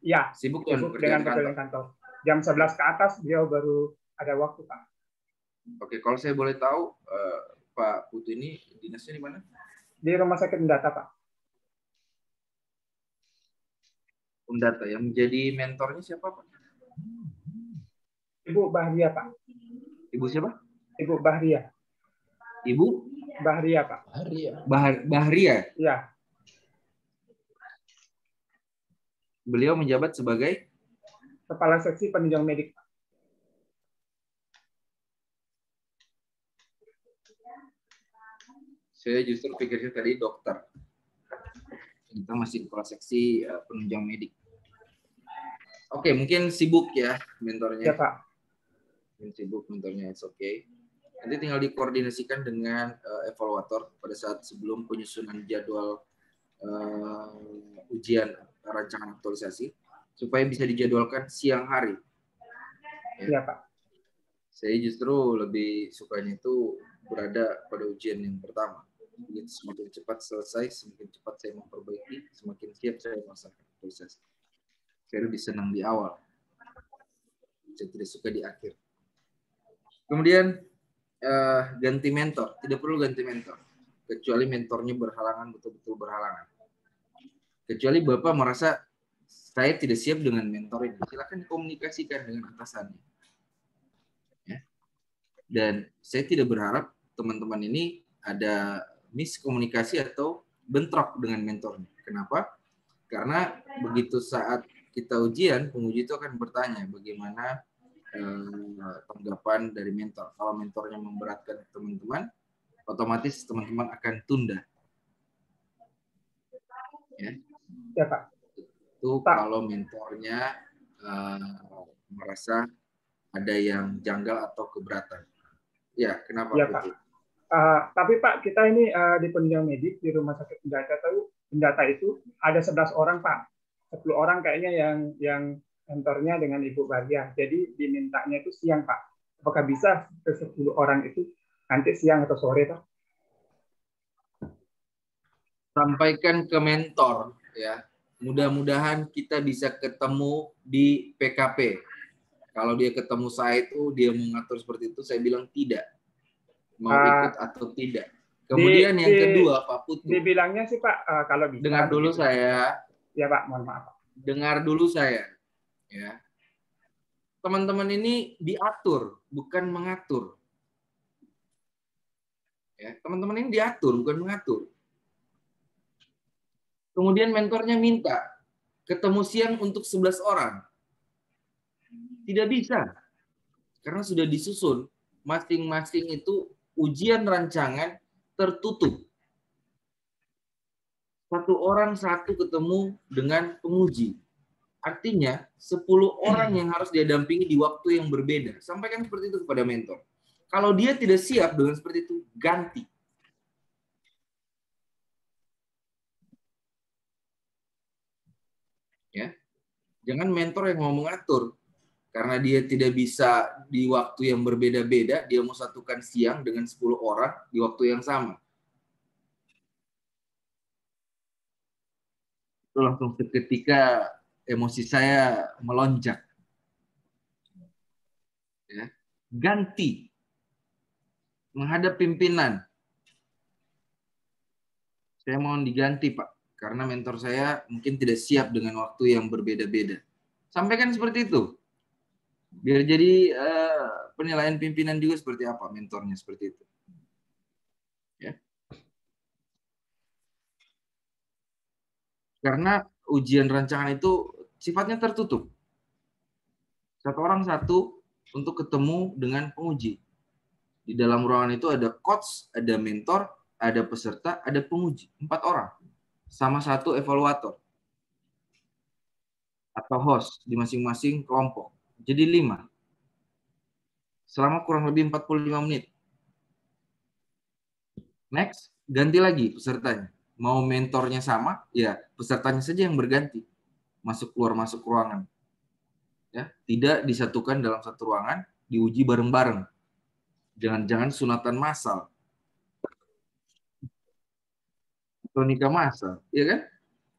Iya. Sibuk dengan pekerjaan kantor. Jam 11 ke atas beliau baru ada waktu Pak. Oke, kalau saya boleh tahu Pak Putu ini dinasnya di mana? Di Rumah Sakit Undata Pak. Undata yang menjadi mentornya siapa Pak? Ibu Bahria Pak. Ibu siapa? Ibu Bahria. Ibu? Bahria Pak. Bahria? Iya. Beliau menjabat sebagai Kepala Seksi Penunjang Medik. Saya justru pikirnya tadi dokter. Kita masih kepala seksi penunjang medik. Oke, mungkin sibuk ya mentornya. Ya, Pak. Mungkin sibuk mentornya, it's okay. Nanti tinggal dikoordinasikan dengan evaluator pada saat sebelum penyusunan jadwal ujian rancangan aktualisasi supaya bisa dijadwalkan siang hari. Ya, Pak. Saya justru lebih sukanya itu berada pada ujian yang pertama. Begitu semakin cepat selesai, semakin cepat saya memperbaiki, semakin siap saya melaksanakan proses. Saya lebih senang di awal. Saya tidak suka di akhir. Kemudian ganti mentor. Tidak perlu ganti mentor. Kecuali mentornya berhalangan, betul-betul berhalangan. Kecuali Bapak merasa saya tidak siap dengan mentor ini. Silakan komunikasikan dengan atasannya. Ya. Dan saya tidak berharap teman-teman ini ada miskomunikasi atau bentrok dengan mentornya. Kenapa? Karena begitu saat kita ujian, penguji itu akan bertanya bagaimana tanggapan dari mentor. Kalau mentornya memberatkan teman-teman, otomatis teman-teman akan tunda. Ya, Pak. Itu kalau mentornya merasa ada yang janggal atau keberatan. Ya, kenapa? Ya, Pak. Tapi Pak, kita ini di penunjang medik di Rumah Sakit Pendata itu ada 11 orang, Pak. 10 orang kayaknya yang mentornya dengan Ibu Bagia. Jadi dimintanya itu siang, Pak. Apakah bisa ke 10 orang itu nanti siang atau sore, Pak? Sampaikan ke mentor, ya. Mudah-mudahan kita bisa ketemu di PKP. Kalau dia ketemu saya itu, dia mengatur seperti itu, saya bilang tidak. Mau ikut atau tidak. Kemudian yang kedua, Pak Putu. Dibilangnya sih Pak, kalau bisa. Dengar dulu saya. Ya Pak, mohon maaf. Dengar dulu saya. Ya. Teman-teman ini diatur, bukan mengatur. Ya, teman-teman ini diatur, bukan mengatur. Kemudian mentornya minta ketemu siang untuk 11 orang. Tidak bisa. Karena sudah disusun. Masing-masing itu ujian rancangan tertutup. Satu orang satu ketemu dengan penguji. Artinya 10 orang yang harus dia dampingi di waktu yang berbeda. Sampaikan seperti itu kepada mentor. Kalau dia tidak siap dengan seperti itu, ganti. Ya. Jangan mentor yang mau mengatur. Karena dia tidak bisa di waktu yang berbeda-beda, dia mau satukan siang dengan 10 orang di waktu yang sama. Itu langsung seketika emosi saya melonjak. Ya. Ganti. Menghadap pimpinan. Saya mohon diganti, Pak. Karena mentor saya mungkin tidak siap dengan waktu yang berbeda-beda. Sampaikan seperti itu. Biar jadi penilaian pimpinan juga seperti apa mentornya seperti itu. Ya. Karena ujian rancangan itu sifatnya tertutup. Satu orang satu untuk ketemu dengan penguji. Di dalam ruangan itu ada coach, ada mentor, ada peserta, ada penguji. 4 orang. Sama satu evaluator. Atau host di masing-masing kelompok. Jadi 5. Selama kurang lebih 45 menit. Next, ganti lagi pesertanya. Mau mentornya sama, ya pesertanya saja yang berganti. Masuk keluar ruangan. Ya, tidak disatukan dalam satu ruangan, diuji bareng-bareng. Jangan-jangan sunatan massal. Atau nikah massal, ya kan?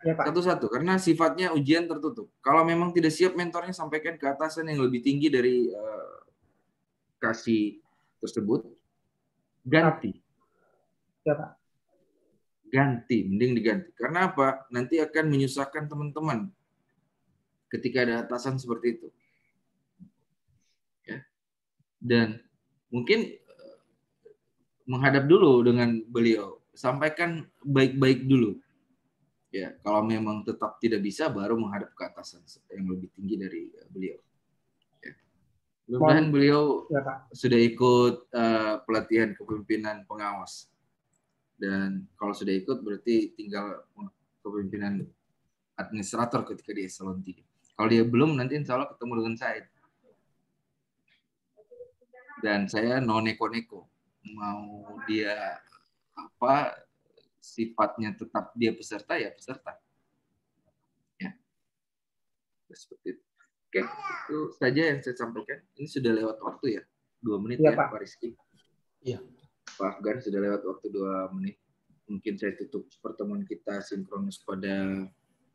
Ya, Pak. Satu-satu, karena sifatnya ujian tertutup. Kalau memang tidak siap, mentornya sampaikan ke atasan yang lebih tinggi dari kasih tersebut. Ganti. Ya, Pak. Ganti, mending diganti. Karena apa? Nanti akan menyusahkan teman-teman ketika ada atasan seperti itu. Ya. Dan mungkin menghadap dulu dengan beliau. Sampaikan baik-baik dulu. Ya, kalau memang tetap tidak bisa, baru menghadap ke atasan yang lebih tinggi dari beliau. Ya. Mudah-mudahan beliau sudah ikut pelatihan kepemimpinan pengawas. Dan kalau sudah ikut, berarti tinggal kepemimpinan administrator ketika di eselon 3. Kalau dia belum, nanti insya Allah ketemu dengan saya. Dan saya no neko-neko. Mau dia apa, sifatnya tetap dia peserta, ya peserta. Ya. Seperti itu. Oke, itu saja yang saya sampaikan. Ini sudah lewat waktu ya, 2 menit ya, Pak Rizky. Iya. Pak Afgan sudah lewat waktu 2 menit. Mungkin saya tutup pertemuan kita sinkronus pada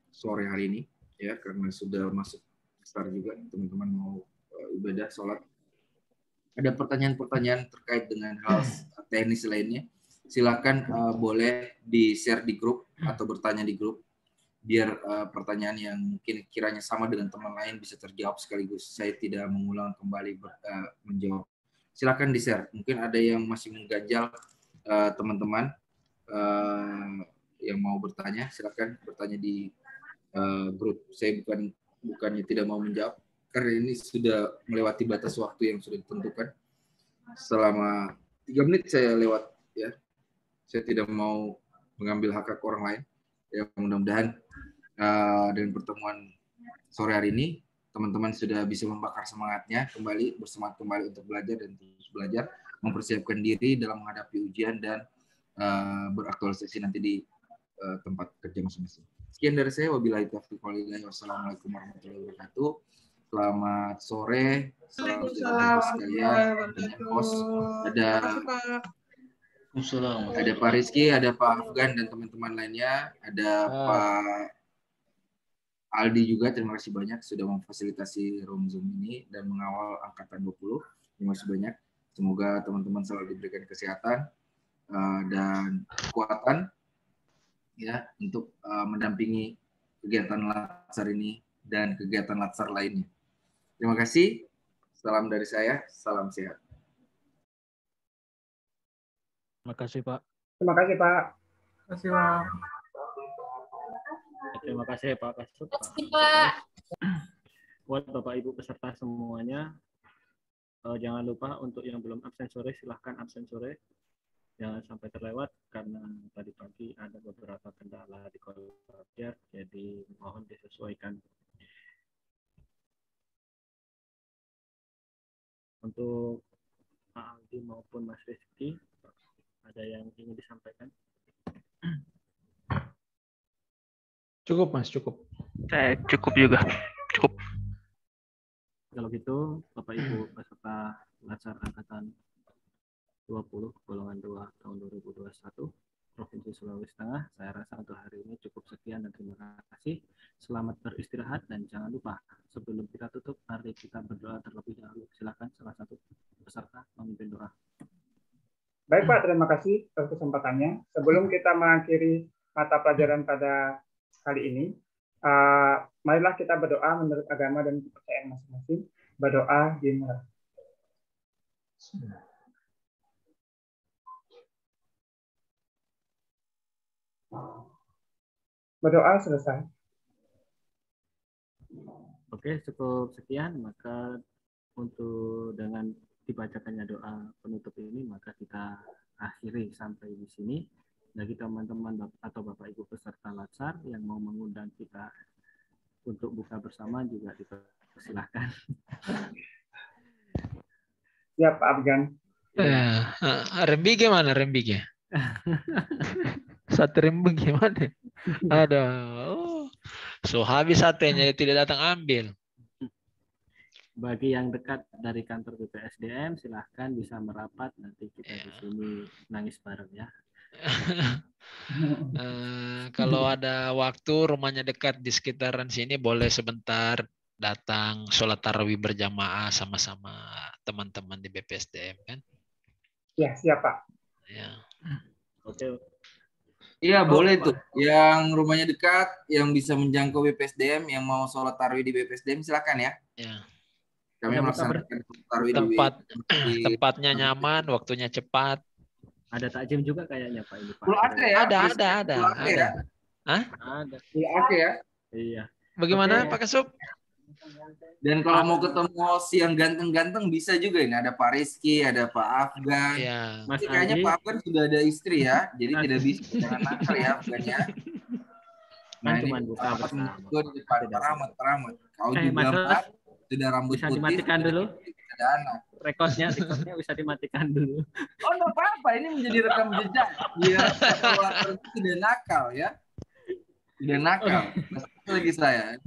sore hari ini, ya, karena sudah masuk besar juga, teman-teman mau ibadah, sholat. Ada pertanyaan-pertanyaan terkait dengan hal teknis lainnya, silakan boleh di-share di grup atau bertanya di grup, biar pertanyaan yang mungkin kiranya sama dengan teman lain bisa terjawab sekaligus. Saya tidak mengulang kembali menjawab. Silakan di-share. Mungkin ada yang masih mengganjal teman-teman yang mau bertanya, silakan bertanya di grup. Saya bukannya tidak mau menjawab, karena ini sudah melewati batas waktu yang sudah ditentukan. Selama 3 menit saya lewat, ya. Saya tidak mau mengambil hak orang lain. Ya, mudah-mudahan dengan pertemuan sore hari ini, teman-teman sudah bisa membakar semangatnya kembali, bersemangat kembali untuk belajar dan terus belajar, mempersiapkan diri dalam menghadapi ujian dan beraktualisasi nanti di tempat kerja masing-masing. Sekian dari saya, wabillahi taufiq wal hidayah, wassalamualaikum warahmatullahi wabarakatuh. Selamat sore, salam sejahtera sekalian. Ada Pak Rizky, ada Pak Afgan dan teman-teman lainnya, ada Pak Aldi juga. Terima kasih banyak sudah memfasilitasi room Zoom ini dan mengawal angkatan 20. Terima kasih banyak. Semoga teman-teman selalu diberikan kesehatan dan kekuatan, ya, untuk mendampingi kegiatan Latsar ini dan kegiatan Latsar lainnya. Terima kasih. Salam dari saya. Salam sehat. Terima kasih, Pak. Terima kasih, Pak. Terima kasih, Pak. Terima kasih, Pak Kasut. Terima kasih, Pak. Buat Bapak Ibu peserta semuanya, jangan lupa untuk yang belum absen sore, silahkan absen sore. Jangan sampai terlewat, karena tadi pagi ada beberapa kendala di kolektif, jadi mohon disesuaikan. Untuk Pak Aldi maupun Mas Rizky, ada yang ingin disampaikan? Cukup, Mas, cukup. Saya cukup juga. Cukup. Kalau gitu, Bapak Ibu peserta Latsar Angkatan 20, golongan 2 tahun 2021, Provinsi Sulawesi Tengah, saya rasa untuk hari ini cukup sekian dan terima kasih. Selamat beristirahat dan jangan lupa, sebelum kita tutup, mari kita berdoa terlebih dahulu. Silakan salah satu peserta memimpin doa. Baik, Pak, terima kasih atas kesempatannya. Sebelum kita mengakhiri mata pelajaran pada kali ini, marilah kita berdoa menurut agama dan kepercayaan masing-masing. Berdoa dimulai. Berdoa selesai. Oke, cukup sekian. Maka untuk dengan dibacakannya doa penutup ini, maka kita akhiri sampai di sini. Bagi teman-teman atau Bapak Ibu peserta Latsar yang mau mengundang kita untuk buka bersama juga dipersilahkan. Ya, Pak Afgan. Rembige mana rembige? Sate rembig gimana? Ada. So habis satenya tidak datang ambil. Bagi yang dekat dari kantor BPSDM, silahkan bisa merapat, nanti kita di sini nangis bareng ya. Kalau ada waktu, rumahnya dekat di sekitaran sini, boleh sebentar datang sholat tarawih berjamaah sama-sama teman-teman di BPSDM kan? Ya, siap, Pak. Ya. Oke. Iya, boleh tuh. Yang rumahnya dekat, yang bisa menjangkau BPSDM, yang mau sholat tarawih di BPSDM, silakan ya. Ya. Kami melaksanakan tarawih tempatnya nyaman, waktunya cepat. Ada takjim juga kayaknya Pak ini, Pak. Belum ada ya? Ada. Ada. Iya, oke ya. Iya. Bagaimana Oke. Pak Kasub? Dan kalau mau ketemu host yang ganteng-ganteng bisa juga ini. Ada Pak Rizky, ada Pak Afgan. Iya. Mas Tapi kayaknya Andi. Pak Afgan sudah ada istri ya, jadi tidak bisa jangan nakal ya Afgan ya. Kan cuma buka bersama. Gue di depan Paramat. Kau juga Mas Ros, Pak, sudah rambut bisa putih. dimatikan dulu? Ada anak. Rekodnya bisa dimatikan dulu. Oh, enggak apa-apa. Ini menjadi rekam jejak. Biar keluar tidak nakal ya. Tidak nakal. Satu lagi saya.